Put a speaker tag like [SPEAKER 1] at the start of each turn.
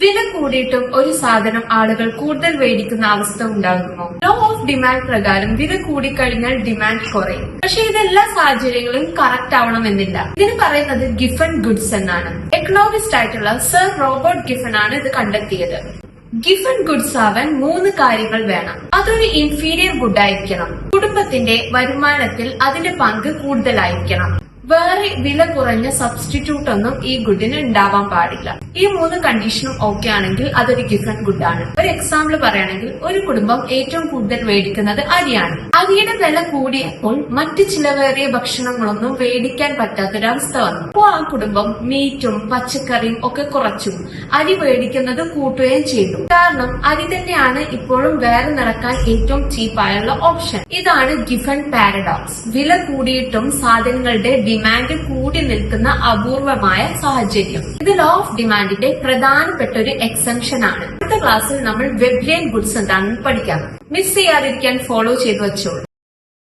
[SPEAKER 1] വില കൂടിയിട്ടും ഒരു സാധനം ആളുകൾ കൂടുതൽ മേടിക്കുന്ന അവസ്ഥ ഉണ്ടാകുമോ? ലോ ഓഫ് ഡിമാൻഡ് പ്രകാരം വില കൂടിക്കഴിഞ്ഞാൽ ഡിമാൻഡ് കുറയും. പക്ഷെ ഇതെല്ലാ സാഹചര്യങ്ങളും കറക്റ്റ് ആവണമെന്നില്ല. ഇതിന് പറയുന്നത് ഗിഫൺ ഗുഡ്സ് എന്നാണ്. എക്കണോമിസ്റ്റ് ആയിട്ടുള്ള സർ റോബർട്ട് ഗിഫൺ ആണ് ഇത് കണ്ടെത്തിയത്. ഗിഫൺ ഗുഡ്സ് ആവാൻ 3 കാര്യങ്ങൾ വേണം. അതൊരു ഇൻഫീരിയർ ഗുഡ് ആയിരിക്കണം. കുടുംബത്തിന്റെ വരുമാനത്തിൽ അതിന്റെ പങ്ക് കൂടുതലായിരിക്കണം. വേറെ വില കുറഞ്ഞ സബ്സ്റ്റിറ്റ്യൂട്ട് ഒന്നും ഈ ഗുഡിന് ഉണ്ടാവാൻ പാടില്ല. ഈ 3 കണ്ടീഷനും ഓക്കെ ആണെങ്കിൽ അതൊരു ഗിഫൺ ഗുഡ് ആണ്. ഒരു എക്സാമ്പിൾ പറയുകയാണെങ്കിൽ, ഒരു കുടുംബം ഏറ്റവും കൂടുതൽ മേടിക്കുന്നത് അരിയാണ്. അരിയുടെ വില കൂടിയപ്പോൾ മറ്റ് ചിലവേറിയ ഭക്ഷണങ്ങളൊന്നും മേടിക്കാൻ പറ്റാത്തൊരവസ്ഥ വന്നു. അപ്പോൾ ആ കുടുംബം മീറ്റും പച്ചക്കറിയും ഒക്കെ കുറച്ചു, അരി മേടിക്കുന്നത് കൂട്ടുകയും ചെയ്തു. കാരണം അരി തന്നെയാണ് ഇപ്പോഴും വേറെ നിറക്കാൻ ഏറ്റവും ചീപ്പായുള്ള ഓപ്ഷൻ. ഇതാണ് ഗിഫൺ പാരഡോക്സ്. വില കൂടിയിട്ടും സാധനങ്ങളുടെ ഡിമാൻഡ് കൂടി നിൽക്കുന്ന അപൂർവമായ സാഹചര്യം. ഇത് ലോ ഓഫ് ഡിമാൻഡിന്റെ പ്രധാനപ്പെട്ട ഒരു എക്സംഷൻ ആണ്. അടുത്ത ക്ലാസ്സിൽ നമ്മൾ വെബ്ലിയൻ ഗുഡ്സ് എന്താണെന്ന് പഠിക്കാം. മിസ് ചെയ്യാതിരിക്കാൻ ഫോളോ ചെയ്തു വെച്ചോളൂ.